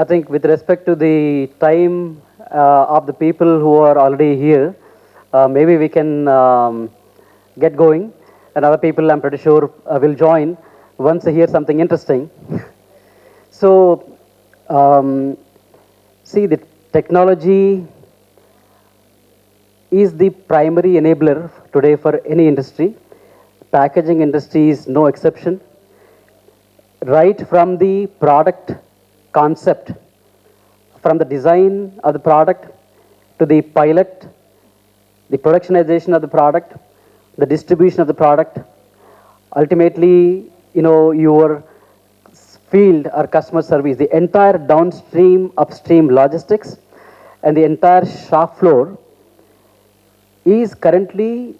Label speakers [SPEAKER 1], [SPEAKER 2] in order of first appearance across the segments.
[SPEAKER 1] I think with respect to the time of the people who are already here, maybe we can get going, and other people I'm pretty sure will join once they hear something interesting. So, um, see, the technology is the primary enabler today for any industry. Packaging industry is no exception. Right from the product concept, from the design of the product to the pilot, the productionization of the product, the distribution of the product, ultimately, your field or customer service, the entire downstream, upstream logistics, and the entire shop floor is currently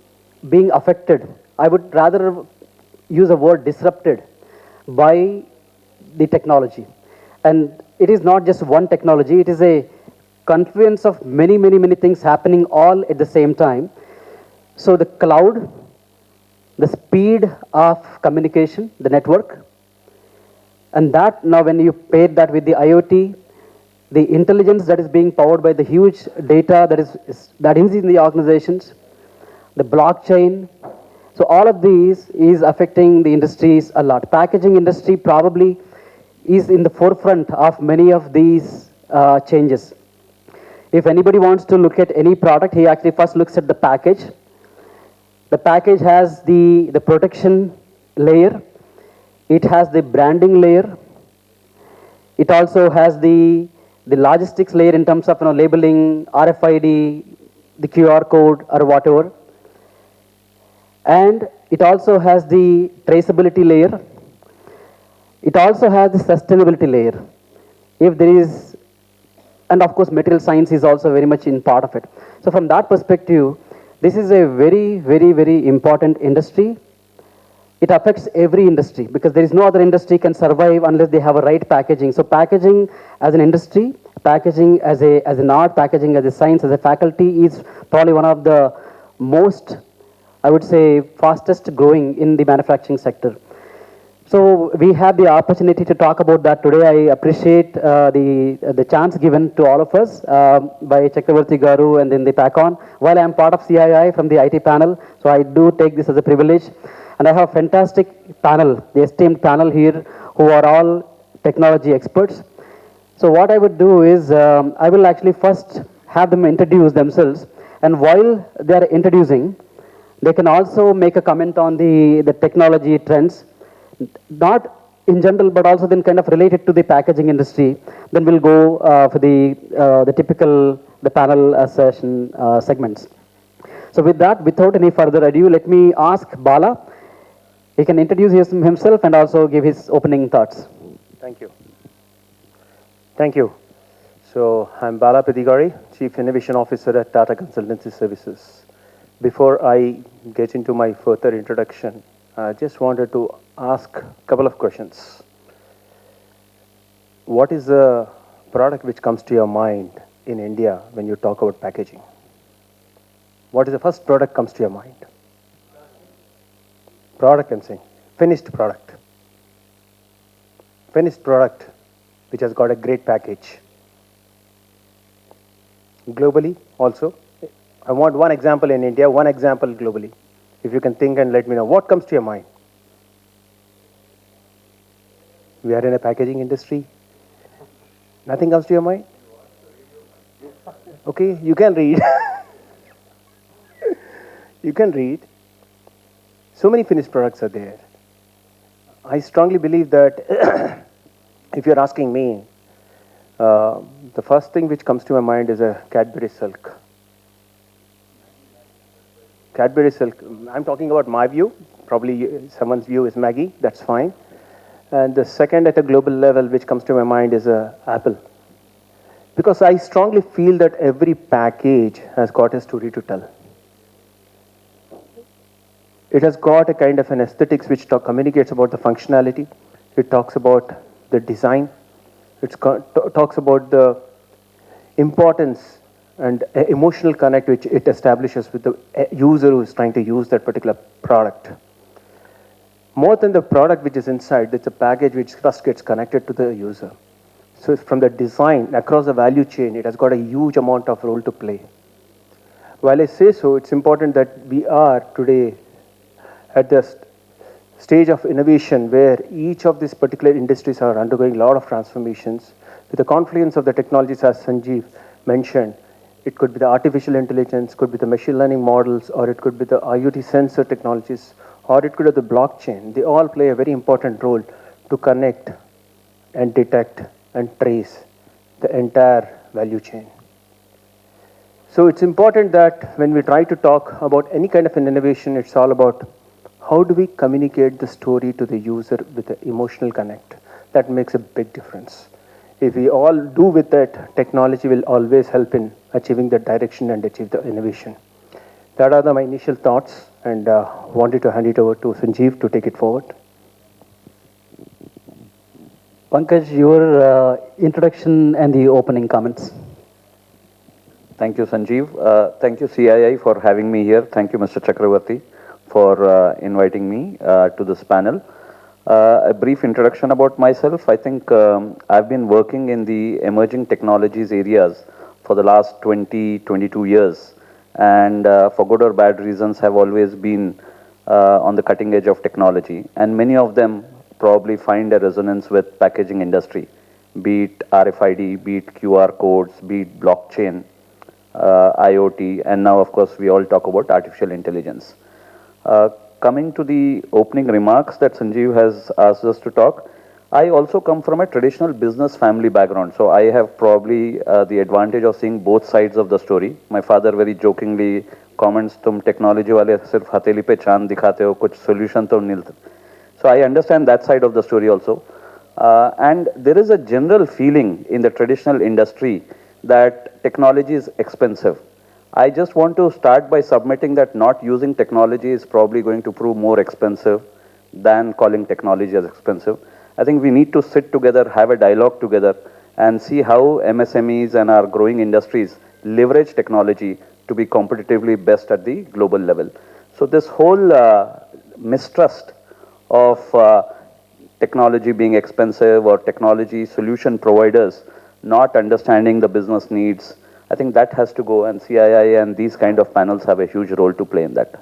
[SPEAKER 1] being affected. I would rather use the word disrupted by the technology. And it is not just one technology, it is a confluence of many, many, many things happening all at the same time. So the cloud, the speed of communication, the network, and that now when you pair that with the IoT, the intelligence that is being powered by the huge data that is in the organizations, the blockchain. So all of these is affecting the industries a lot. Packaging industry probably is in the forefront of many of these changes. If anybody wants to look at any product, he actually first looks at the package. The package has the protection layer. It has the branding layer. It also has the logistics layer in terms of labeling, RFID, the QR code or whatever. And it also has the traceability layer. It also has the sustainability layer. If there is, and of course material science is also very much in part of it. So from that perspective, this is a very, very, very important industry. It affects every industry because there is no other industry can survive unless they have a right packaging. So packaging as an industry, packaging as an art, packaging as a science, as a faculty is probably one of the most, I would say, fastest growing in the manufacturing sector. So we have the opportunity to talk about that today. I appreciate the chance given to all of us by Chakravarthi Garu and then the Packcon. While I am part of CII from the IT panel, so I do take this as a privilege. And I have a fantastic panel, the esteemed panel here, who are all technology experts. So what I would do is, I will actually first have them introduce themselves. And while they are introducing, they can also make a comment on the technology trends, not in general, but also then kind of related to the packaging industry. Then we'll go for the typical, the panel session segments. So with that, without any further ado, let me ask Bala. He can introduce himself and also give his opening thoughts.
[SPEAKER 2] Thank you. Thank you. So I'm Bala Pedigari, Chief Innovation Officer at Tata Consultancy Services. Before I get into my further introduction, I just wanted to ask a couple of questions. What is the product which comes to your mind in India when you talk about packaging? What is the first product comes to your mind? Product, I'm saying. Finished product. Finished product which has got a great package. Globally also. I want one example in India, one example globally. If you can think and let me know. What comes to your mind? We are in a packaging industry. Nothing comes to your mind? Okay, you can read. You can read. So many finished products are there. I strongly believe that if you're asking me, the first thing which comes to my mind is a Cadbury silk. Cadbury silk, I'm talking about my view. Probably someone's view is Maggie, that's fine. And the second at a global level which comes to my mind is Apple. Because I strongly feel that every package has got a story to tell. It has got a kind of an aesthetics which communicates about the functionality. It talks about the design. It talks about the importance and emotional connect which it establishes with the user who is trying to use that particular product. More than the product which is inside, it's a package which first gets connected to the user. So from the design across the value chain, it has got a huge amount of role to play. While I say so, it's important that we are today at the stage of innovation where each of these particular industries are undergoing a lot of transformations. With the confluence of the technologies, as Sanjeev mentioned, it could be the artificial intelligence, could be the machine learning models, or it could be the IoT sensor technologies, or it could be the blockchain. They all play a very important role to connect and detect and trace the entire value chain. So it's important that when we try to talk about any kind of an innovation, it's all about how do we communicate the story to the user with the emotional connect. That makes a big difference. If we all do with that, technology will always help in achieving the direction and achieve the innovation. That are my initial thoughts, and wanted to hand it over to Sanjeev to take it forward.
[SPEAKER 1] Pankaj, your introduction and the opening comments.
[SPEAKER 3] Thank you, Sanjeev. Thank you, CII, for having me here. Thank you, Mr. Chakravarthi, for inviting me to this panel. A brief introduction about myself. I think I've been working in the emerging technologies areas for the last 22 years. And for good or bad reasons, have always been on the cutting edge of technology. And many of them probably find a resonance with packaging industry, be it RFID, be it QR codes, be it blockchain, IoT, and now, of course, we all talk about artificial intelligence. Coming to the opening remarks that Sanjeev has asked us to talk, I also come from a traditional business family background. So I have probably the advantage of seeing both sides of the story. My father very jokingly comments, "Tum technology wale sirf hateli pe chand dikhate ho, kuch solution to nil." So I understand that side of the story also. And there is a general feeling in the traditional industry that technology is expensive. I just want to start by submitting that not using technology is probably going to prove more expensive than calling technology as expensive. I think we need to sit together, have a dialogue together, and see how MSMEs and our growing industries leverage technology to be competitively best at the global level. So this whole mistrust of technology being expensive or technology solution providers not understanding the business needs, I think that has to go, and CII and these kind of panels have a huge role to play in that.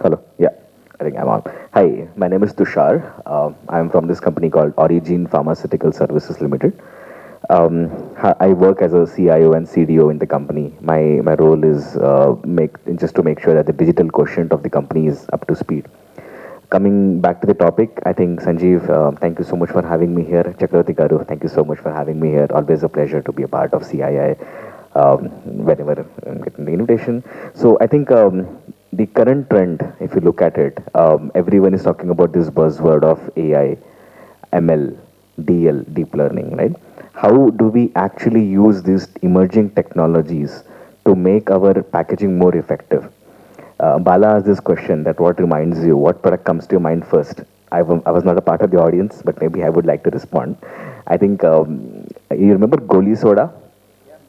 [SPEAKER 4] Hello, yeah, I think I'm on. Hi, my name is Tushar. I'm from this company called Origin Pharmaceutical Services Limited. I work as a CIO and CDO in the company. My role is just to make sure that the digital quotient of the company is up to speed. Coming back to the topic, I think Sanjeev, thank you so much for having me here. Chakravarthi Garu, thank you so much for having me here. Always a pleasure to be a part of CII whenever I'm getting the invitation. So I think the current trend, if you look at it, everyone is talking about this buzzword of AI, ML, DL, deep learning, right? How do we actually use these emerging technologies to make our packaging more effective? Bala asked this question that what reminds you, what product comes to your mind first? I was not a part of the audience, but maybe I would like to respond. I think, you remember Goli Soda?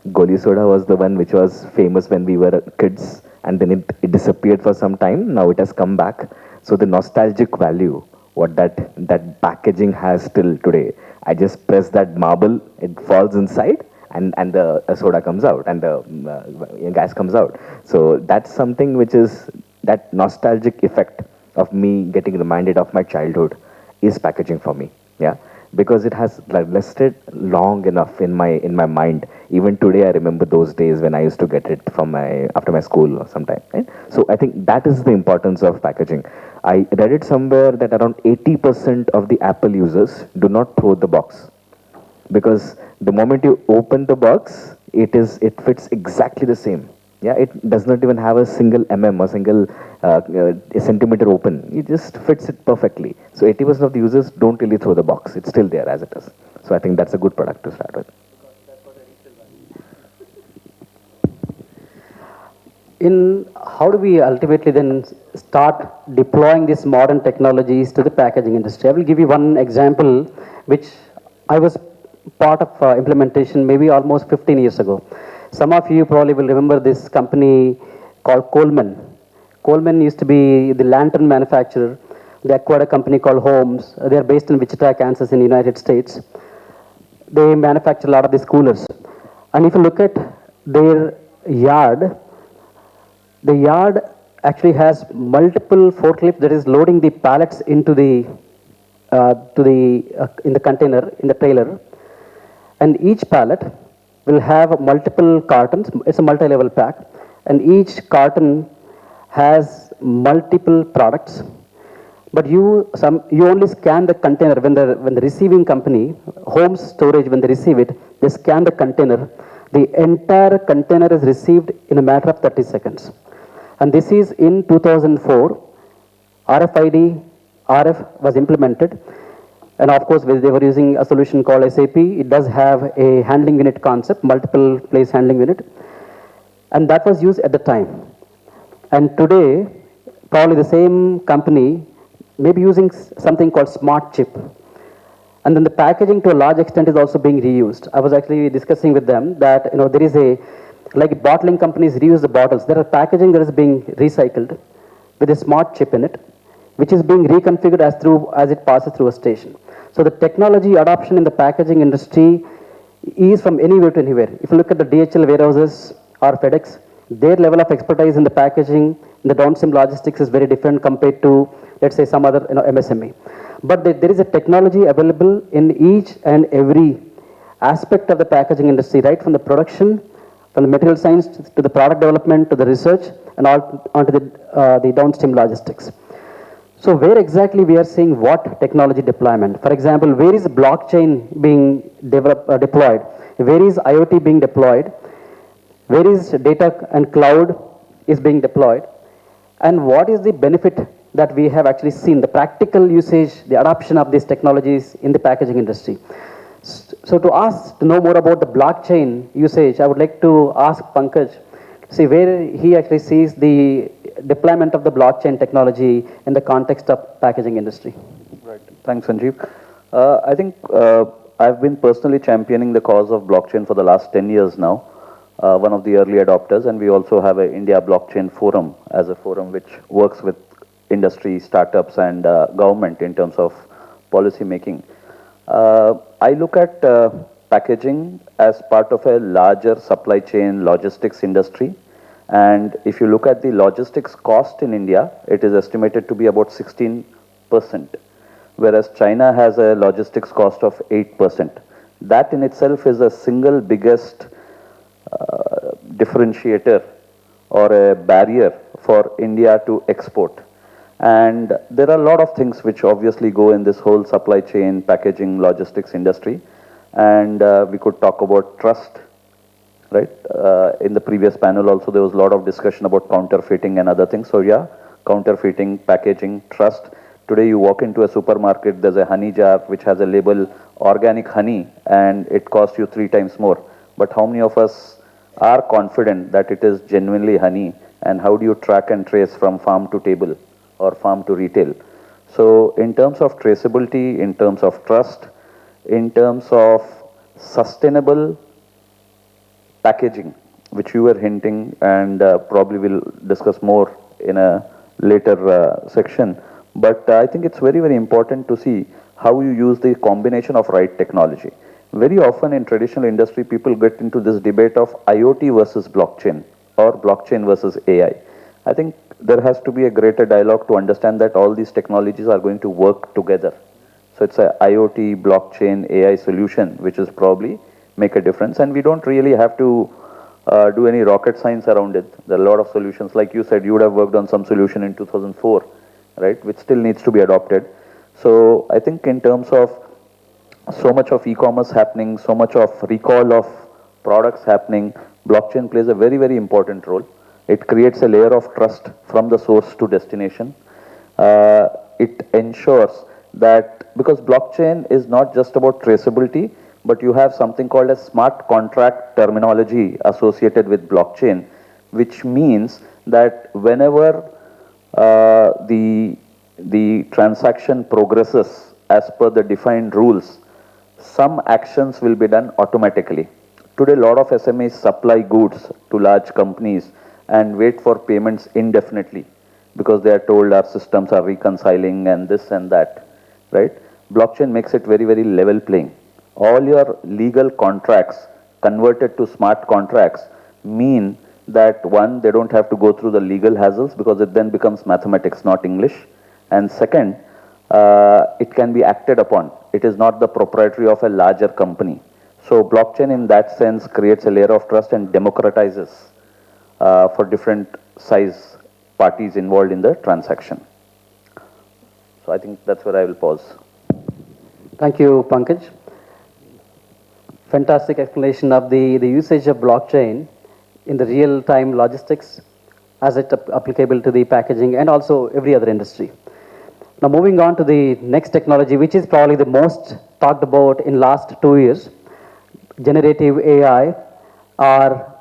[SPEAKER 4] Goli Soda was the one which was famous when we were kids, and then it disappeared for some time. Now it has come back. So the nostalgic value, what that packaging has till today. I just press that marble, it falls inside, and the soda comes out, and the gas comes out. So that's something which is that nostalgic effect of me getting reminded of my childhood is packaging for me. Yeah. Because it has lasted long enough in my mind. Even today, I remember those days when I used to get it from after my school or sometime. Right? So I think that is the importance of packaging. I read it somewhere that around 80% of the Apple users do not throw the box, because the moment you open the box, it fits exactly the same. Yeah, it does not even have a single mm or single a centimeter open. It just fits it perfectly. So 80% of the users don't really throw the box. It's still there as it is. So I think that's a good product to start with.
[SPEAKER 1] In how do we ultimately then start deploying these modern technologies to the packaging industry? I will give you one example, which I was part of implementation maybe almost 15 years ago. Some of you probably will remember this company called Coleman. Coleman used to be the lantern manufacturer. They acquired a company called Holmes. They are based in Wichita, Kansas, in the United States. They manufacture a lot of these coolers. And if you look at their yard, the yard actually has multiple forklifts that is loading the pallets into the in the container, in the trailer. And each pallet will have multiple cartons. It's a multi-level pack. And each carton has multiple products. But you only scan the container when the receiving company, home storage, when they receive it, they scan the container. The entire container is received in a matter of 30 seconds. And this is in 2004. RFID, RF was implemented. And of course, they were using a solution called SAP. It does have a handling unit concept, multiple place handling unit. And that was used at the time. And today, probably the same company may be using something called smart chip. And then the packaging to a large extent is also being reused. I was actually discussing with them that there is like bottling companies reuse the bottles. There are packaging that is being recycled with a smart chip in it, which is being reconfigured as it passes through a station. So the technology adoption in the packaging industry is from anywhere to anywhere. If you look at the DHL warehouses or FedEx, their level of expertise in the packaging, in the downstream logistics is very different compared to, let's say, some other MSME. But there is a technology available in each and every aspect of the packaging industry, right from the production, from the material science to the product development to the research and all onto the downstream logistics. So where exactly we are seeing what technology deployment? For example, where is blockchain being deployed? Where is IoT being deployed? Where is data and cloud is being deployed? And what is the benefit that we have actually seen, the practical usage, the adoption of these technologies in the packaging industry? So to know more about the blockchain usage, I would like to ask Pankaj to see where he actually sees the deployment of the blockchain technology in the context of packaging industry.
[SPEAKER 3] Right. Thanks, Sanjeev. I think I've been personally championing the cause of blockchain for the last 10 years now, one of the early adopters, and we also have an India Blockchain Forum as a forum which works with industry, startups, and government in terms of policy making. I look at packaging as part of a larger supply chain logistics industry. And if you look at the logistics cost in India, it is estimated to be about 16%, whereas China has a logistics cost of 8%. That in itself is the single biggest differentiator or a barrier for India to export. And there are a lot of things which obviously go in this whole supply chain, packaging, logistics industry. And we could talk about trust, right? In the previous panel also, there was a lot of discussion about counterfeiting and other things. So yeah, counterfeiting, packaging, trust. Today you walk into a supermarket, there's a honey jar which has a label organic honey and it costs you 3 times more. But how many of us are confident that it is genuinely honey, and how do you track and trace from farm to table or farm to retail? So in terms of traceability, in terms of trust, in terms of sustainable packaging, which you were hinting, and probably we'll discuss more in a later section. But I think it's very, very important to see how you use the combination of right technology. Very often in traditional industry, people get into this debate of IoT versus blockchain or blockchain versus AI. I think there has to be a greater dialogue to understand that all these technologies are going to work together. So it's a IoT, blockchain, AI solution, which is probably make a difference. And we don't really have to do any rocket science around it. There are a lot of solutions. Like you said, you would have worked on some solution in 2004, right, which still needs to be adopted. So I think in terms of so much of e-commerce happening, so much of recall of products happening, blockchain plays a very, very important role. It creates a layer of trust from the source to destination. It ensures that, because blockchain is not just about traceability, but you have something called a smart contract terminology associated with blockchain, which means that whenever the transaction progresses as per the defined rules, some actions will be done automatically. Today, a lot of SMEs supply goods to large companies and wait for payments indefinitely. because they are told our systems are reconciling and this and that, right? Blockchain makes it very, very level playing. All your legal contracts converted to smart contracts mean that one, they don't have to go through the legal hassles because it then becomes mathematics, not English. And second, it can be acted upon. It is not the proprietary of a larger company. So blockchain in that sense creates a layer of trust and democratizes for different size parties involved in the transaction. So I think that's where I will pause.
[SPEAKER 1] Thank you, Pankaj. Fantastic explanation of the usage of blockchain in the real-time logistics as it applicable to the packaging and also every other industry. Now moving on to the next technology, which is probably the most talked about in last 2 years, generative AI or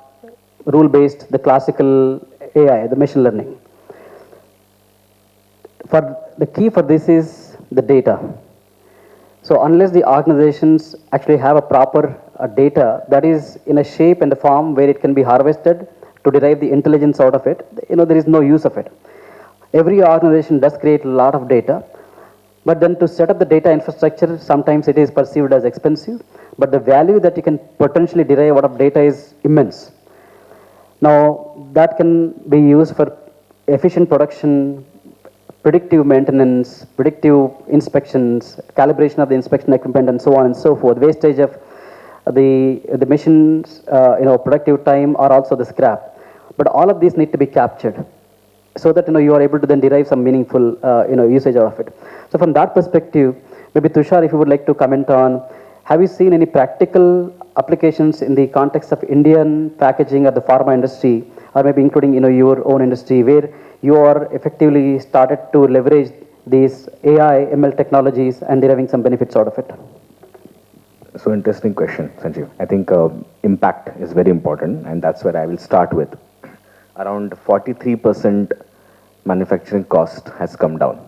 [SPEAKER 1] rule-based, the classical AI, the machine learning. The key for this is the data. So unless the organizations actually have a proper data that is in a shape and a form where it can be harvested to derive the intelligence out of it, there is no use of it. Every organization does create a lot of data, but then to set up the data infrastructure, sometimes it is perceived as expensive, but the value that you can potentially derive out of data is immense. Now, that can be used for efficient production, predictive maintenance, predictive inspections, calibration of the inspection equipment, and so on and so forth. Wastage of the machine's productive time or also the scrap. But all of these need to be captured so that you are able to then derive some meaningful usage out of it. So from that perspective, maybe Tushar, if you would like to comment on, have you seen any practical applications in the context of Indian packaging or the pharma industry, or maybe including your own industry, where you are effectively started to leverage these AI, ML technologies and deriving some benefits out of it?
[SPEAKER 4] So interesting question, Sanjeev. I think impact is very important, and that's where I will start with. Around 43% manufacturing cost has come down.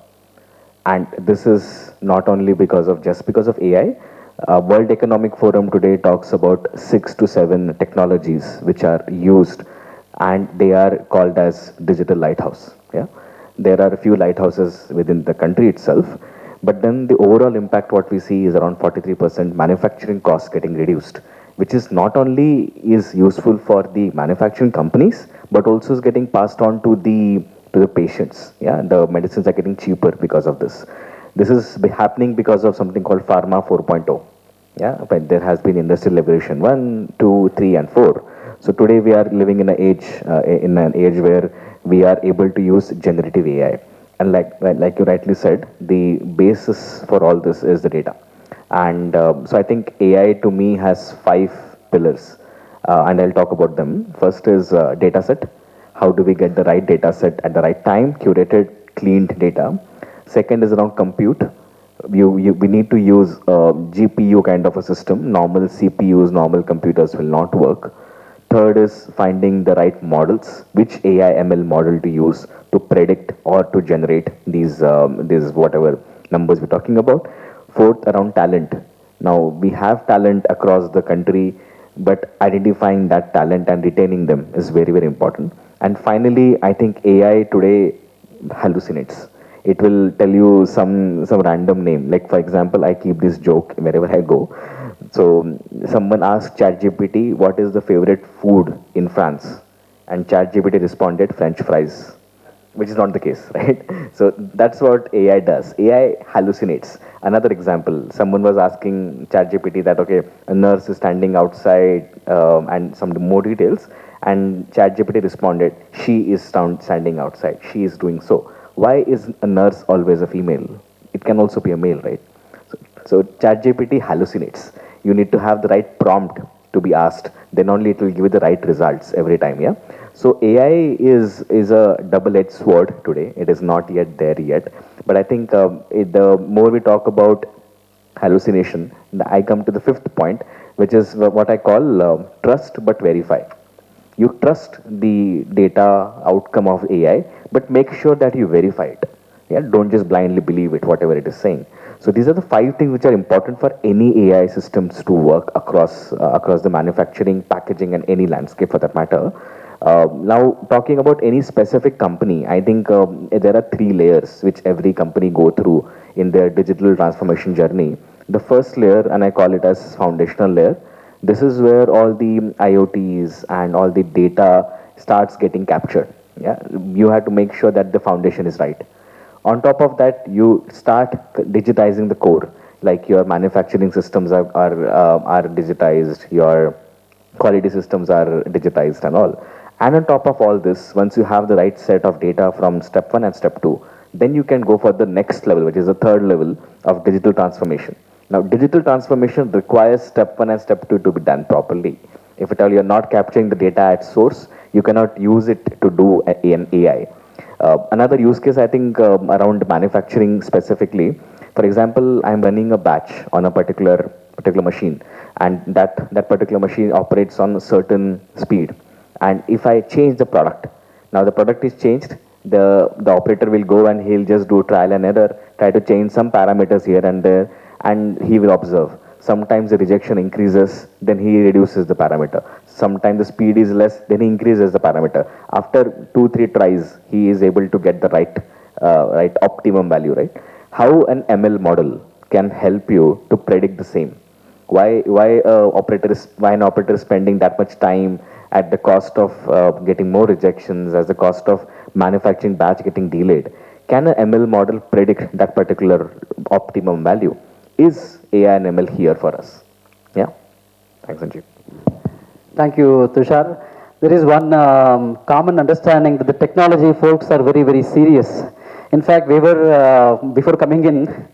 [SPEAKER 4] And this is not only because of AI. World Economic Forum today talks about 6 to 7 technologies which are used, and they are called as digital lighthouse. Yeah, there are a few lighthouses within the country itself, but then the overall impact what we see is around 43% manufacturing costs getting reduced, which is not only is useful for the manufacturing companies, but also is getting passed on to the patients. Yeah, the medicines are getting cheaper because of this. This is happening because of something called Pharma 4.0. Yeah, but there has been industrial revolution 1, 2, 3, and 4. So today we are living in an age where we are able to use generative AI, and like you rightly said, the basis for all this is the data. And so I think AI to me has 5 pillars, and I'll talk about them. First is data set. How do we get the right data set at the right time, curated, cleaned data? Second is around compute. We need to use a GPU kind of a system. Normal CPUs, normal computers will not work. Third is finding the right models, which AI ML model to use to predict or to generate these whatever numbers we're talking about. Fourth, around talent. Now, we have talent across the country, but identifying that talent and retaining them is very, very important. And finally, I think AI today hallucinates. It will tell you some random name. Like, for example, I keep this joke wherever I go. So someone asked ChatGPT, what is the favorite food in France? And ChatGPT responded, French fries, which is not the case, right? So that's what AI does. AI hallucinates. Another example, someone was asking ChatGPT that, okay, a nurse is standing outside and some more details. And ChatGPT responded, she is standing outside. She is doing so. Why is a nurse always a female? It can also be a male, right? So ChatGPT hallucinates. You need to have the right prompt to be asked. Then only it will give you the right results every time, yeah? So AI is a double-edged sword today. It is not yet there yet. But I think the more we talk about hallucination, I come to the 5th point, which is what I call trust but verify. You trust the data outcome of AI, but make sure that you verify it. Yeah, don't just blindly believe it, whatever it is saying. So these are the 5 things which are important for any AI systems to work across the manufacturing, packaging, and any landscape for that matter. Now, talking about any specific company, I think there are three layers which every company go through in their digital transformation journey. The first layer, and I call it as foundational layer, this is where all the IoTs and all the data starts getting captured. Yeah, you have to make sure that the foundation is right. On top of that, you start digitizing the core, like your manufacturing systems are digitized, your quality systems are digitized and all. And on top of all this, once you have the right set of data from step one and step two, then you can go for the next level, which is the third level of digital transformation. Now, digital transformation requires step one and step two to be done properly. If at all you're not capturing the data at source, you cannot use it to do an AI. Another use case, I think, around manufacturing specifically. For example, I'm running a batch on a particular machine, and that particular machine operates on a certain speed. And if I change the product, now the product is changed, the operator will go and he'll just do trial and error, try to change some parameters here and there, and he will observe. Sometimes the rejection increases, then he reduces the parameter. Sometimes the speed is less, then he increases the parameter. After 2-3 tries, he is able to get the right optimum value, right? How an ML model can help you to predict the same? Why an operator is spending that much time at the cost of getting more rejections, as the cost of manufacturing batch getting delayed? Can an ML model predict that particular optimum value? Is AI and ML here for us? Yeah. Thanks, Sanjeev.
[SPEAKER 1] Thank you, Tushar. There is one common understanding that the technology folks are very, very serious. In fact, we were, before coming in,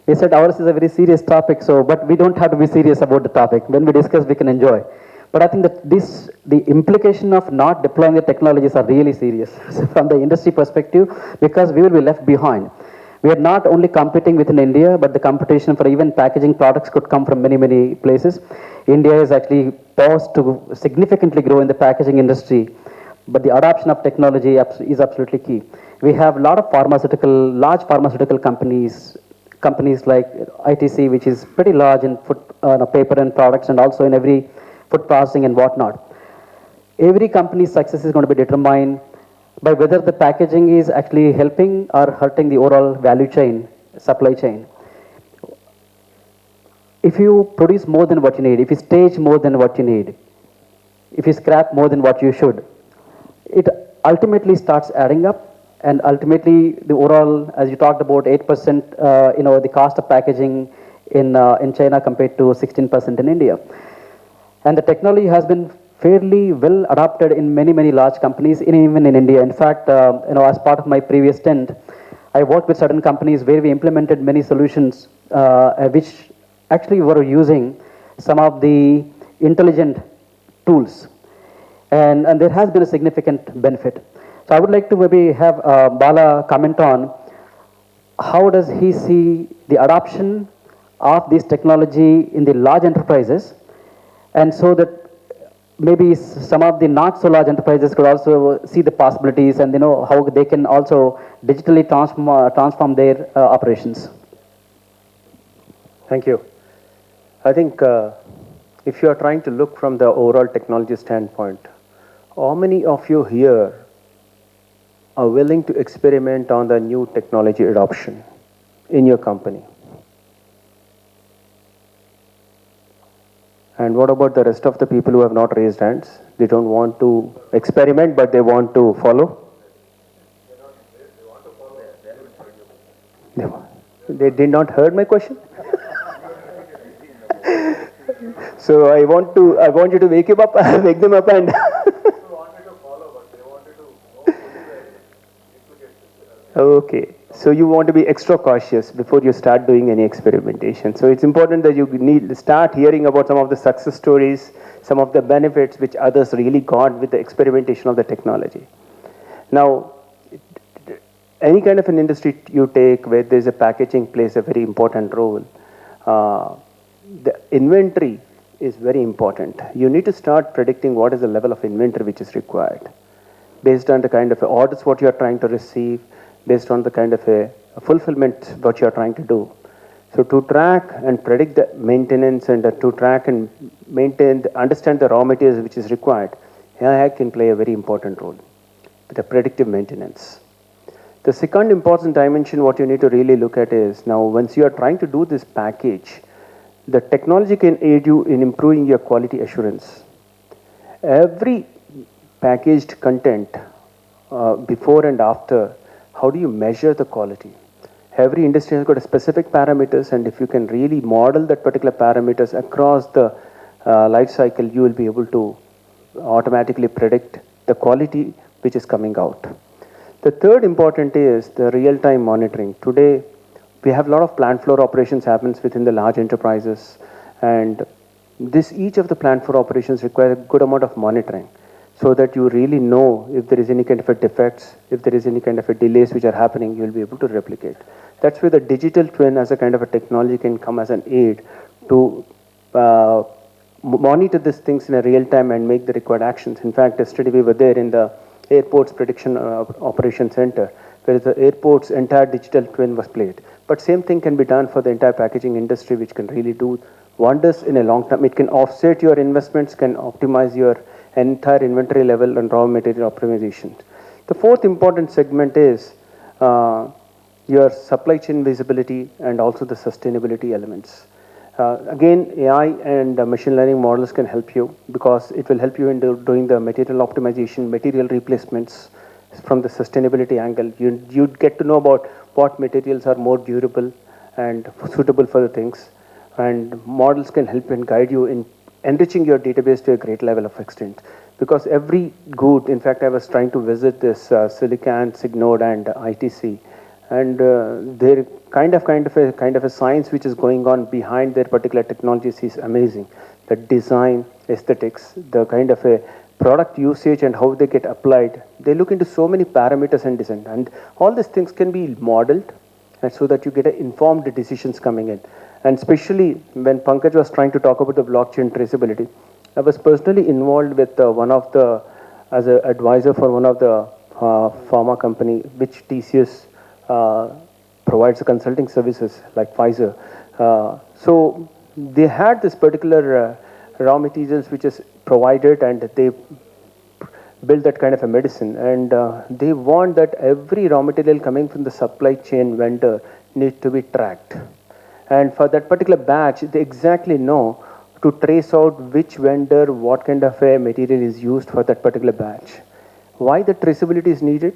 [SPEAKER 1] we said ours is a very serious topic, but we don't have to be serious about the topic. When we discuss, we can enjoy. But I think that the implication of not deploying the technologies are really serious from the industry perspective, because we will be left behind. We are not only competing within India, but the competition for even packaging products could come from many, many places. India is actually poised to significantly grow in the packaging industry, but the adoption of technology is absolutely key. We have a lot of large pharmaceutical companies like ITC, which is pretty large in paper and products, and also in every food processing and whatnot. Every company's success is going to be determined by whether the packaging is actually helping or hurting the overall value chain, supply chain. If you produce more than what you need, if you stage more than what you need, if you scrap more than what you should, it ultimately starts adding up, and ultimately the overall, as you talked about, 8%, the cost of packaging in China compared to 16% in India. And the technology has been fairly well adopted in many, many large companies, even in India. In fact, as part of my previous stint, I worked with certain companies where we implemented many solutions which actually were using some of the intelligent tools. And there has been a significant benefit. So I would like to maybe have Bala comment on how does he see the adoption of this technology in the large enterprises, and so that maybe some of the not so large enterprises could also see the possibilities and how they can also digitally transform their operations.
[SPEAKER 2] Thank you. I think if you are trying to look from the overall technology standpoint, how many of you here are willing to experiment on the new technology adoption in your company? And what about the rest of the people who have not raised hands? They don't want to experiment, but they want to follow? They did not heard my question? So I want you to wake them up and okay. So you want to be extra cautious before you start doing any experimentation. So it's important that you need to start hearing about some of the success stories, some of the benefits which others really got with the experimentation of the technology. Now, any kind of an industry you take where there's a packaging plays a very important role, the inventory is very important. You need to start predicting what is the level of inventory which is required based on the kind of orders what you are trying to receive, based on the kind of a fulfillment what you are trying to do. So to track and predict the maintenance and to track and maintain, understand the raw materials which is required AI can play a very important role with the predictive maintenance. The second important dimension what you need to really look at is, now once you are trying to do this package, the technology can aid you in improving your quality assurance. Every packaged content, before and after, how do you measure the quality? Every industry has got a specific parameters, and if you can really model that particular parameters across the life cycle, you will be able to automatically predict the quality which is coming out. The third important is the real-time monitoring. Today, we have a lot of plant floor operations happens within the large enterprises, and each of the plant floor operations require a good amount of monitoring, so that you really know if there is any kind of a defects, if there is any kind of a delays which are happening, you will be able to replicate. That's where the digital twin as a kind of a technology can come as an aid to monitor these things in a real time and make the required actions. In fact, yesterday we were there in the airport's prediction operation center, where the airport's entire digital twin was played. But same thing can be done for the entire packaging industry, which can really do wonders in a long term. It can offset your investments, can optimize your entire inventory level and raw material optimization. The fourth important segment is your supply chain visibility and also the sustainability elements. Again, AI and machine learning models can help you, because it will help you in doing the material optimization, material replacements from the sustainability angle. You'd get to know about what materials are more durable and suitable for the things. And models can help and guide you in enriching your database to a great level of extent. Because every good, in fact, I was trying to visit this Silicon, Signode, and ITC, and their kind of a science which is going on behind their particular technologies is amazing. The design, aesthetics, the kind of a product usage and how they get applied. They look into so many parameters and design, and all these things can be modeled, and so that you get informed decisions coming in. And especially when Pankaj was trying to talk about the blockchain traceability, I was personally involved with as an advisor for one of the pharma company, which TCS provides consulting services like Pfizer. So they had this particular raw materials which is provided, and they build that kind of a medicine, and they want that every raw material coming from the supply chain vendor needs to be tracked. And for that particular batch, they exactly know to trace out which vendor, what kind of a material is used for that particular batch. Why the traceability is needed?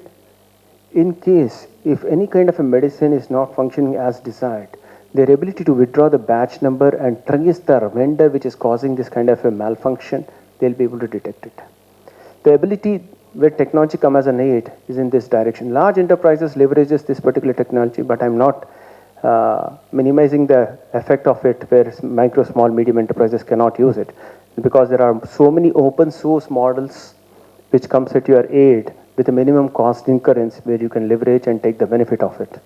[SPEAKER 2] In case, if any kind of a medicine is not functioning as desired, their ability to withdraw the batch number and trace the vendor which is causing this kind of a malfunction, they'll be able to detect it. The ability where technology comes as an aid is in this direction. Large enterprises leverages this particular technology, but I'm not minimizing the effect of it where micro, small, medium enterprises cannot use it, because there are so many open source models which comes at your aid with a minimum cost incurrence where you can leverage and take the benefit of it.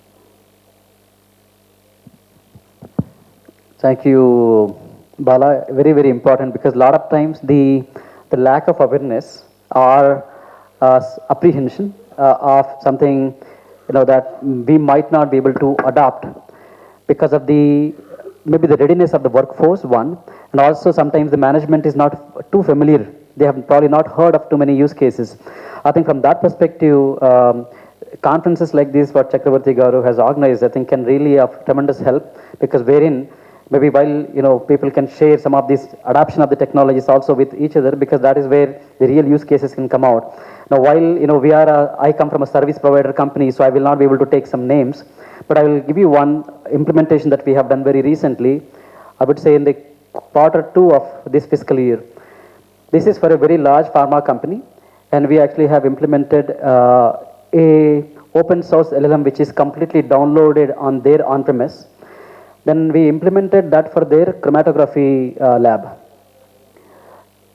[SPEAKER 1] Thank you, Bala. Very, very important, because a lot of times the lack of awareness or apprehension of something, that we might not be able to adopt because of maybe the readiness of the workforce, one, and also sometimes the management is not too familiar. They have probably not heard of too many use cases. I think from that perspective, conferences like this, what Chakravarthi Garu has organized, I think can really have tremendous help, because wherein maybe while people can share some of this adoption of the technologies also with each other, because that is where the real use cases can come out. Now, while I come from a service provider company, so I will not be able to take some names, but I will give you one implementation that we have done very recently. I would say in the Q2 of this fiscal year. This is for a very large pharma company, and we actually have implemented a open source LLM which is completely downloaded on their on-premise. Then we implemented that for their chromatography lab.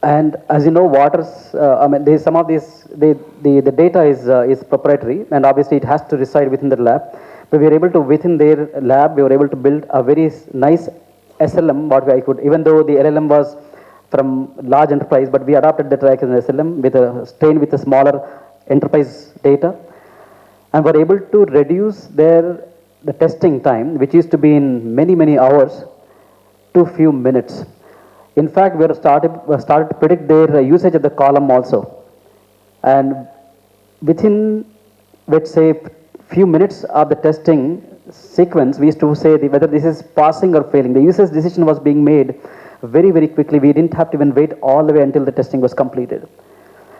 [SPEAKER 1] And as you know, there's some of these, the data is proprietary, and obviously it has to reside within the lab. But we were able to, within their lab, we were able to build a very nice SLM, even though the LLM was from large enterprise, but we adopted the track as an SLM trained with a smaller enterprise data, and were able to reduce the testing time, which used to be in many, many hours, to few minutes. In fact, we started to predict their usage of the column also. And within, let's say, few minutes of the testing sequence, we used to say whether this is passing or failing. The user's decision was being made very, very quickly. We didn't have to even wait all the way until the testing was completed.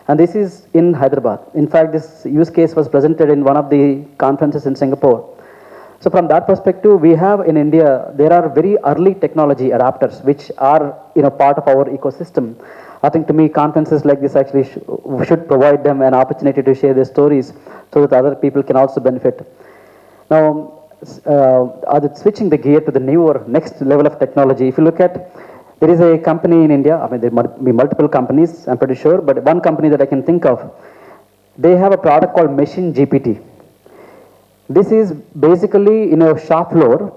[SPEAKER 1] And this is in Hyderabad. In fact, this use case was presented in one of the conferences in Singapore. So from that perspective, we have in India, there are very early technology adapters which are part of our ecosystem. I think to me, conferences like this actually should provide them an opportunity to share their stories so that other people can also benefit. Now, switching the gear to the newer next level of technology, if you look at, there is a company in India, I mean, there might be multiple companies, I'm pretty sure, but one company that I can think of, they have a product called Machine GPT. This is basically, shop floor,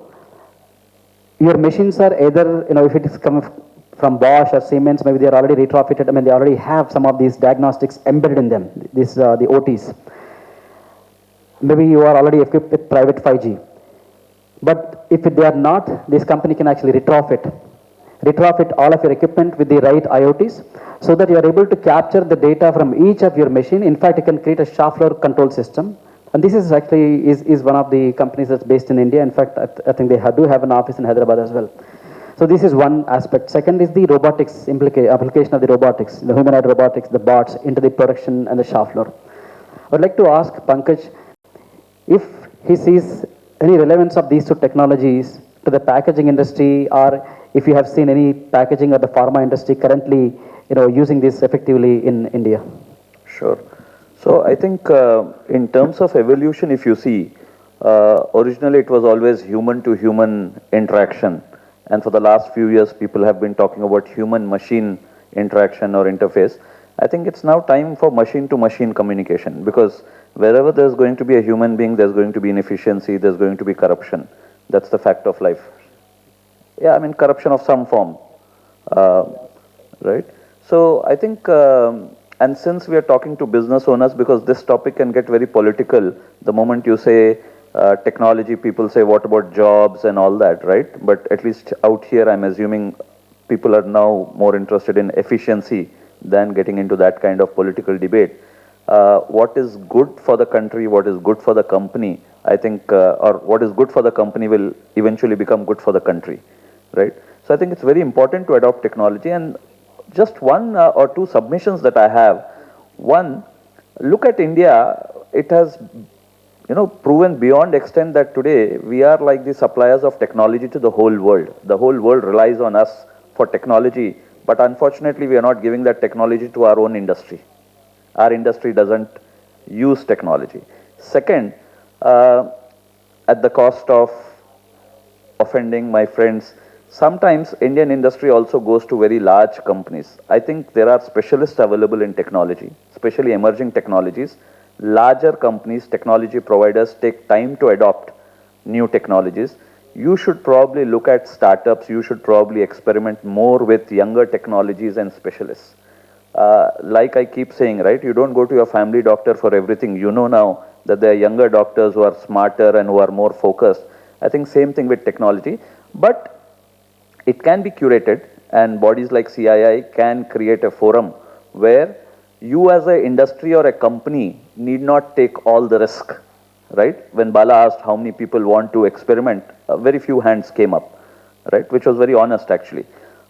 [SPEAKER 1] your machines are either, if it is coming from Bosch or Siemens, maybe they are already retrofitted, I mean, they already have some of these diagnostics embedded in them, the OTs. Maybe you are already equipped with private 5G. But if they are not, this company can actually retrofit all of your equipment with the right IOTs so that you are able to capture the data from each of your machine. In fact, you can create a shop floor control system. And this is actually is one of the companies that's based in India. In fact, I think they do have an office in Hyderabad as well. So this is one aspect. Second is the robotics application of the robotics, the humanoid robotics, the bots into the production and the shop floor. I would like to ask Pankaj if he sees any relevance of these two technologies to the packaging industry, or if you have seen any packaging or the pharma industry currently, using this effectively in India.
[SPEAKER 3] Sure. So I think in terms of evolution, if you see, originally it was always human to human interaction. And for the last few years, people have been talking about human-machine interaction or interface. I think it's now time for machine-to-machine communication, because wherever there's going to be a human being, there's going to be inefficiency, there's going to be corruption. That's the fact of life. Yeah, I mean, corruption of some form, right? So I think, and since we are talking to business owners, because this topic can get very political, the moment you say technology, people say, what about jobs and all that, right? But at least out here, I'm assuming people are now more interested in efficiency than getting into that kind of political debate. What is good for the country, what is good for the company, I think, or what is good for the company will eventually become good for the country, right? So I think it's very important to adopt technology. And just one or two submissions that I have. One, look at India. It has, proven beyond extent that today we are like the suppliers of technology to the whole world. The whole world relies on us for technology, but unfortunately we are not giving that technology to our own industry. Our industry doesn't use technology. Second, at the cost of offending my friends, sometimes Indian industry also goes to very large companies. I think there are specialists available in technology, especially emerging technologies. Larger companies, technology providers take time to adopt new technologies. You should probably look at startups. You should probably experiment more with younger technologies and specialists. Like I keep saying, right, you don't go to your family doctor for everything. You know now that there are younger doctors who are smarter and who are more focused. I think same thing with technology, but it can be curated, and bodies like CII can create a forum where you as an industry or a company need not take all the risk, right? When Bala asked how many people want to experiment, very few hands came up, right? Which was very honest actually.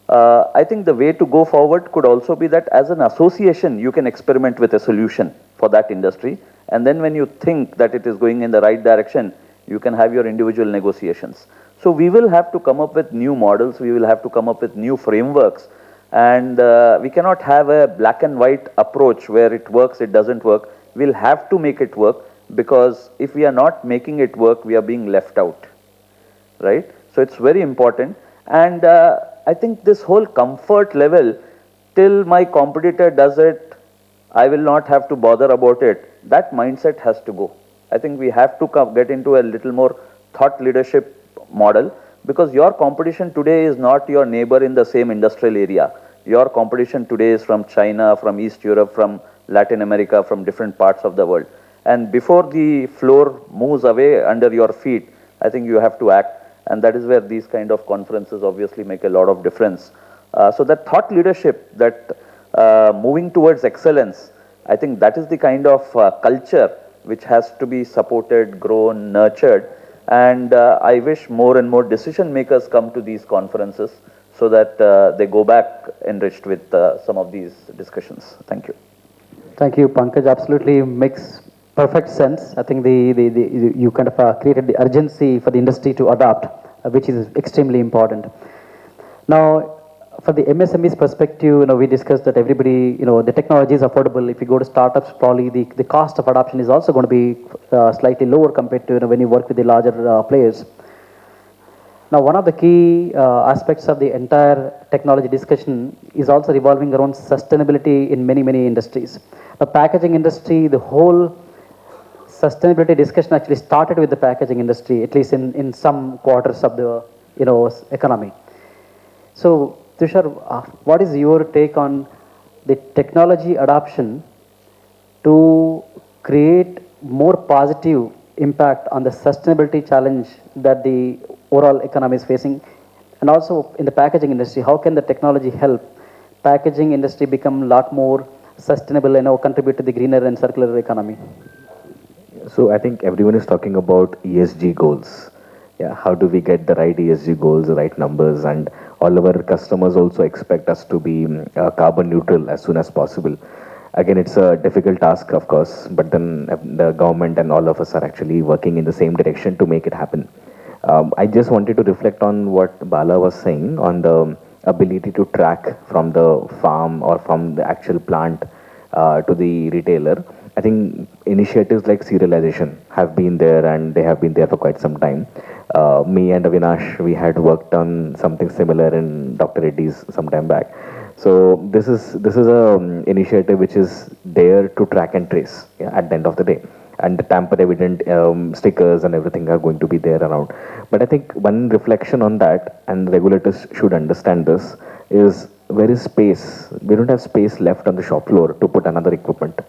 [SPEAKER 3] I think the way to go forward could also be that as an association, you can experiment with a solution for that industry. And then when you think that it is going in the right direction, you can have your individual negotiations. So we will have to come up with new models. We will have to come up with new frameworks. And we cannot have a black and white approach where it works, it doesn't work. We'll have to make it work, because if we are not making it work, we are being left out, right? So it's very important. And I think this whole comfort level, till my competitor does it, I will not have to bother about it. That mindset has to go. I think we have to get into a little more thought leadership model, because your competition today is not your neighbor in the same industrial area. Your competition today is from China, from East Europe, from Latin America, from different parts of the world. And before the floor moves away under your feet, I think you have to act. And that is where these kind of conferences obviously make a lot of difference. So that thought leadership, that moving towards excellence, I think that is the kind of culture which has to be supported, grown, nurtured. And I wish more and more decision makers come to these conferences so that they go back enriched with some of these discussions. Thank you.
[SPEAKER 1] Thank you, Pankaj. Absolutely makes perfect sense. I think you kind of created the urgency for the industry to adapt, which is extremely important. Now, for the MSME's perspective, we discussed that everybody, the technology is affordable. If you go to startups, probably the cost of adoption is also going to be slightly lower compared to when you work with the larger players. Now, one of the key aspects of the entire technology discussion is also revolving around sustainability in many, many industries. The packaging industry, the whole sustainability discussion actually started with the packaging industry, at least in some quarters of the economy. So, Tushar, what is your take on the technology adoption to create more positive impact on the sustainability challenge that the overall economy is facing? And also in the packaging industry, how can the technology help packaging industry become a lot more sustainable and contribute to the greener and circular economy?
[SPEAKER 4] So I think everyone is talking about ESG goals. Yeah, how do we get the right ESG goals, the right numbers, and all our customers also expect us to be carbon neutral as soon as possible. Again, it's a difficult task, of course, but then the government and all of us are actually working in the same direction to make it happen. I just wanted to reflect on what Bala was saying on the ability to track from the farm or from the actual plant to the retailer. I think initiatives like serialization have been there and they have been there for quite some time. Me and Avinash, we had worked on something similar in Dr. Reddy's some time back. So this is a initiative which is there to track and trace, yeah, at the end of the day. And the tamper evident stickers and everything are going to be there around. But I think one reflection on that, and regulators should understand this, is where is space? We don't have space left on the shop floor to put another equipment.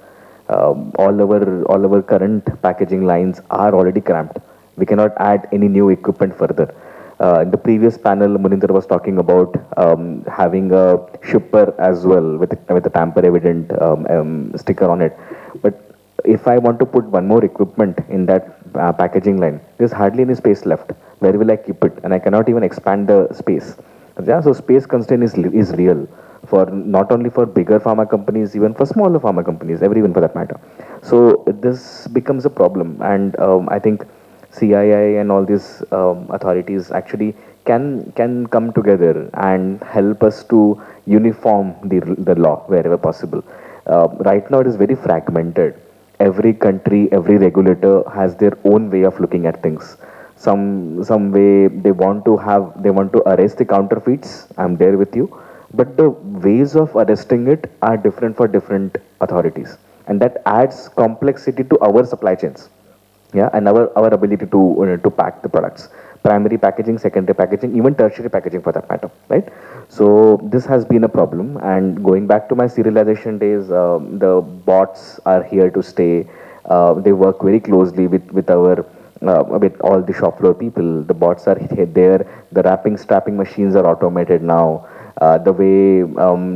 [SPEAKER 4] All our current packaging lines are already cramped. We cannot add any new equipment further. In the previous panel, Muninder was talking about having a shipper as well with a tamper evident sticker on it. But if I want to put one more equipment in that packaging line, there's hardly any space left. Where will I keep it? And I cannot even expand the space. Yeah, so space constraint is real for not only for bigger pharma companies, even for smaller pharma companies, everyone for that matter. So this becomes a problem, and I think CII and all these authorities actually can come together and help us to uniform the law wherever possible. Right now it is very fragmented. Every country, every regulator has their own way of looking at things. Some way they want to arrest the counterfeits. I'm there with you, but the ways of arresting it are different for different authorities, and that adds complexity to our supply chains. Yeah, and our ability to pack the products, primary packaging, secondary packaging, even tertiary packaging for that matter, right? So this has been a problem, and going back to my serialization days, the bots are here to stay. They work very closely with all the shop floor people. The bots are there. The wrapping strapping machines are automated now. The way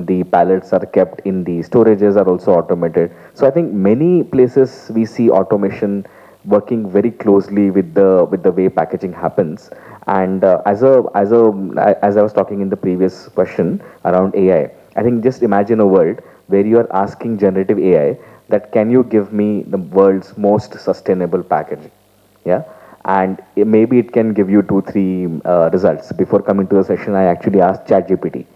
[SPEAKER 4] the pallets are kept in the storages are also automated. So I think many places we see automation working very closely with the way packaging happens. And as I was talking in the previous question around AI, I think just imagine a world where you are asking generative AI that can you give me the world's most sustainable packaging, yeah, and maybe it can give you 2-3 results. Before coming to the session, I actually asked ChatGPT.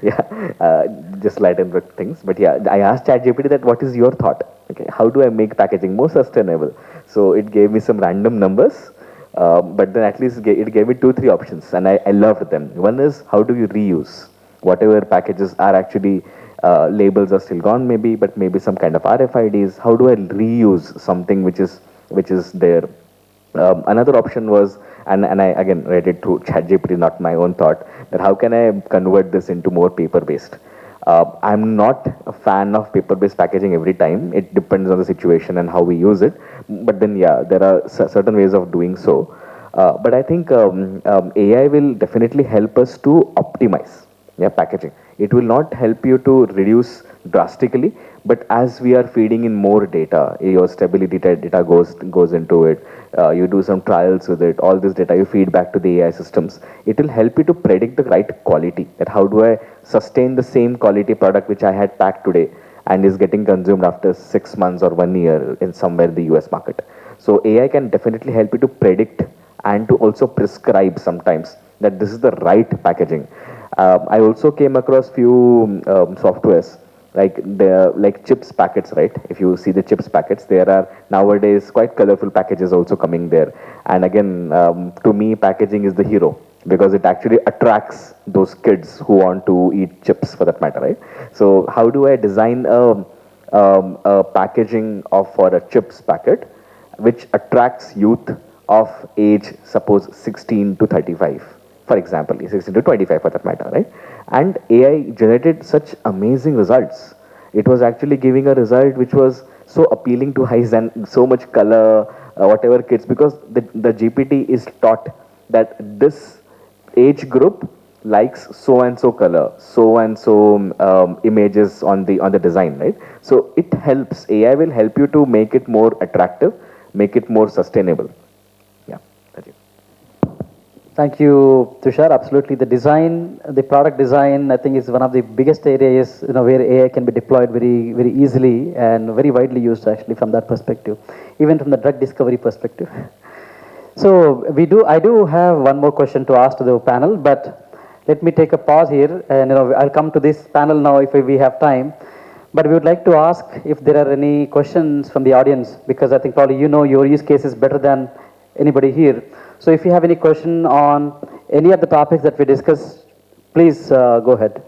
[SPEAKER 4] Yeah, just lighten up things. But yeah, I asked ChatGPT that what is your thought? Okay, how do I make packaging more sustainable? So it gave me some random numbers, but then at least it gave me 2-3 options, and I loved them. One is how do you reuse whatever packages are actually labels are still gone maybe, but maybe some kind of RFIDs. How do I reuse something which is there? Another option was, and I again read it through ChatGPT, not my own thought, that how can I convert this into more paper-based? I'm not a fan of paper-based packaging every time. It depends on the situation and how we use it. But then, yeah, there are certain ways of doing so. But I think AI will definitely help us to optimize. Yeah, packaging. It will not help you to reduce drastically, but as we are feeding in more data, your stability data goes into it. You do some trials with it. All this data you feed back to the AI systems. It will help you to predict the right quality. That how do I sustain the same quality product which I had packed today and is getting consumed after 6 months or 1 year in somewhere in the US market. So AI can definitely help you to predict and to also prescribe sometimes that this is the right packaging. I also came across few softwares like chips packets, right? If you see the chips packets, there are nowadays quite colorful packages also coming there. And again, to me, packaging is the hero because it actually attracts those kids who want to eat chips for that matter, right? So how do I design a packaging of for a chips packet which attracts youth of age, suppose 16 to 35, for example, 16 to 25 for that matter, right? And AI generated such amazing results. It was actually giving a result which was so appealing to eyes and so much color, whatever kids, because the GPT is taught that this age group likes so and so color, so and so images on the design, right? So it helps. AI will help you to make it more attractive, make it more sustainable. Yeah, that's it.
[SPEAKER 1] Thank you, Tushar. Absolutely. The design, the product design, I think is one of the biggest areas, where AI can be deployed very, very easily and very widely used actually from that perspective, even from the drug discovery perspective. So I do have one more question to ask to the panel, but let me take a pause here and I'll come to this panel now if we have time. But we would like to ask if there are any questions from the audience, because I think probably your use case is better than anybody here. So if you have any question on any of the topics that we discussed, please go ahead.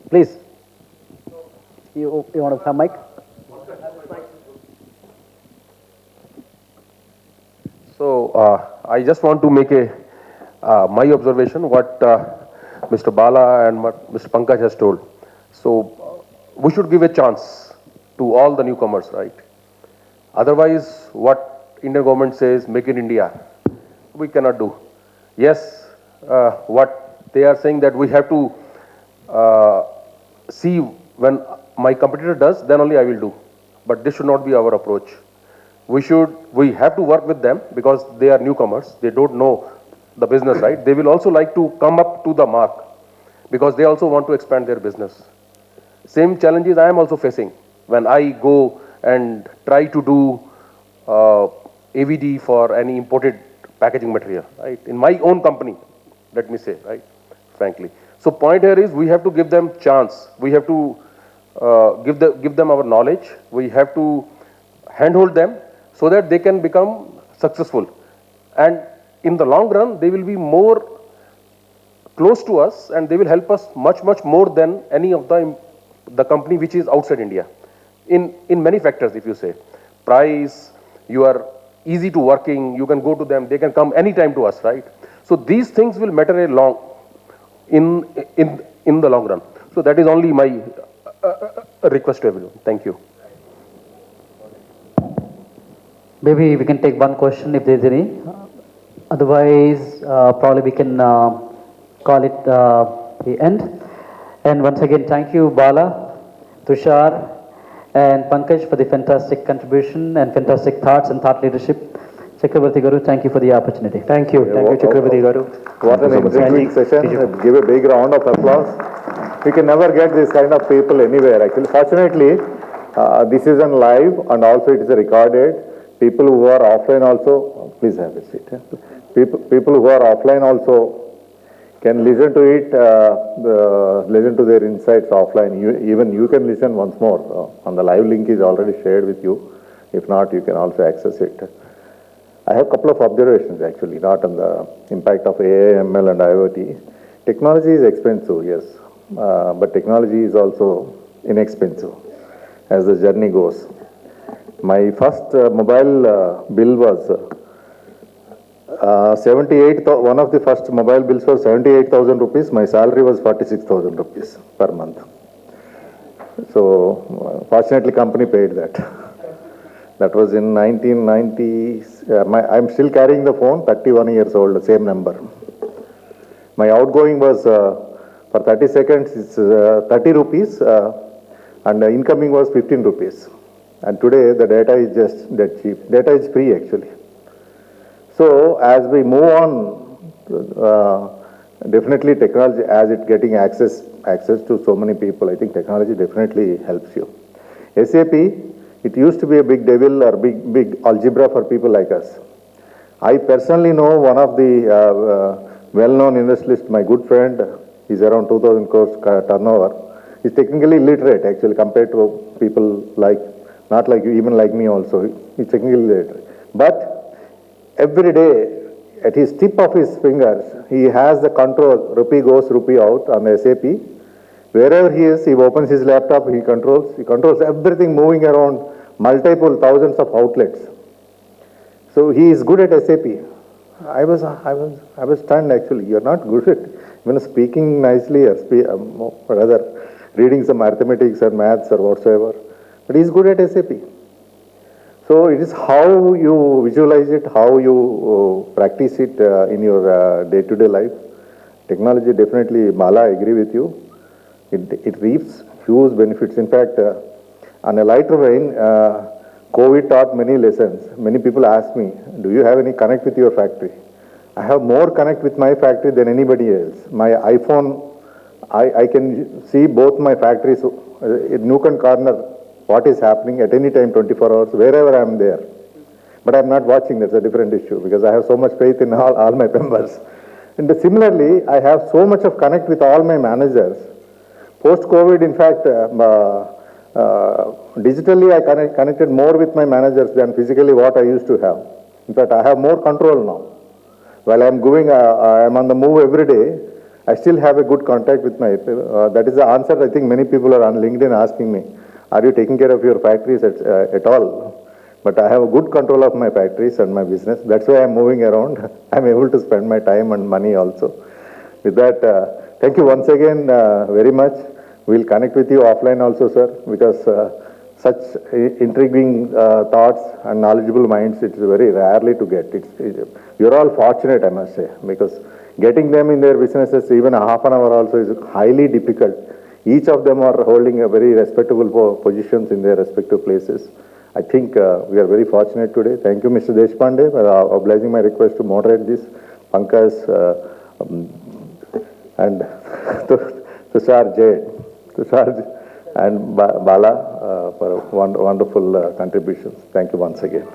[SPEAKER 1] Please. You want to have mic?
[SPEAKER 5] So I just want to make my observation what Mr. Bala and what Mr. Pankaj has told. So we should give a chance to all the newcomers, right? Otherwise, what Indian government says, make in India, we cannot do. Yes, what they are saying that we have to see when my competitor does, then only I will do. But this should not be our approach. We have to work with them because they are newcomers. They don't know the business, right? They will also like to come up to the mark because they also want to expand their business. Same challenges I am also facing when I go and try to do AVD for any imported packaging material, right? In my own company, let me say, right? Frankly. So point here is we have to give them chance. We have to give them our knowledge. We have to handhold them so that they can become successful. And in the long run, they will be more close to us and they will help us much, much more than any of the company which is outside India. In many factors, if you say. Price, you are easy to working, you can go to them, they can come anytime to us, right? So these things will matter in the long run. So that is only my request to everyone. Thank you.
[SPEAKER 1] Maybe we can take one question if there's any. Otherwise, probably we can call it the end. And once again, thank you, Bala, Tushar, and Pankaj for the fantastic contribution and fantastic thoughts and thought leadership. Chakravarthi Garu, thank you for the opportunity.
[SPEAKER 6] Thank you. Thank you, Chakravarthi Garu.
[SPEAKER 7] What an intriguing session. Give a big round of applause. We can never get this kind of people anywhere, actually. Fortunately, this is on live and also it is recorded. People who are offline also, please have a seat. People who are offline also can listen to it, listen to their insights offline. Even you can listen once more. On the live link is already shared with you. If not, you can also access it. I have a couple of observations actually, not on the impact of AI, ML and IoT. Technology is expensive, yes, but technology is also inexpensive as the journey goes. My first mobile bill was 78,000, one of the first mobile bills was 78,000 rupees. My salary was 46,000 rupees per month. So fortunately company paid that. That was in 1990. I'm still carrying the phone, 31 years old, the same number. My outgoing was For 30 seconds, it's 30 rupees, and incoming was 15 rupees. And today, the data is just that cheap. Data is free, actually. So, as we move on, definitely technology, as it getting access to so many people, I think technology definitely helps you. SAP, it used to be a big devil or big algebra for people like us. I personally know one of the well-known industrialists, my good friend, he's around 2,000 crores turnover. He's technically illiterate, actually, compared to people like, not like you, even like me also. He's technically illiterate. But every day, at his tip of his fingers, he has the control, rupee goes, rupee out on SAP. Wherever he is, he opens his laptop, he controls everything moving around multiple thousands of outlets. So he is good at SAP. I was stunned, actually. You're not good at even speaking nicely or rather reading some mathematics or maths or whatsoever. But he's good at SAP. So it is how you visualize it, how you practice it in your day-to-day life. Technology definitely, Bala, I agree with you. It reaps huge benefits. In fact, on a lighter vein, COVID taught many lessons. Many people ask me, do you have any connect with your factory? I have more connect with my factory than anybody else. My iPhone, I can see both my factories in nook and corner, what is happening at any time, 24 hours, wherever I am there. But I am not watching, that's a different issue, because I have so much faith in all my members. And similarly, I have so much of connect with all my managers. Post-COVID, in fact, digitally I connected more with my managers than physically what I used to have. In fact, I have more control now. While I am on the move every day, I still have a good contact with my, that is the answer I think many people are on LinkedIn asking me, are you taking care of your factories at all? But I have a good control of my factories and my business. That's why I'm moving around. I'm able to spend my time and money also. With that, thank you once again very much. We'll connect with you offline also, sir, because such intriguing thoughts and knowledgeable minds, it's very rarely to get. You're all fortunate, I must say, because getting them in their businesses, even a half an hour also, is highly difficult. Each of them are holding a very respectable positions in their respective places. I think we are very fortunate today. Thank you, Mr. Deshpande, for obliging my request to moderate this. Pankaj and Tushar and Bala for wonderful contributions. Thank you once again.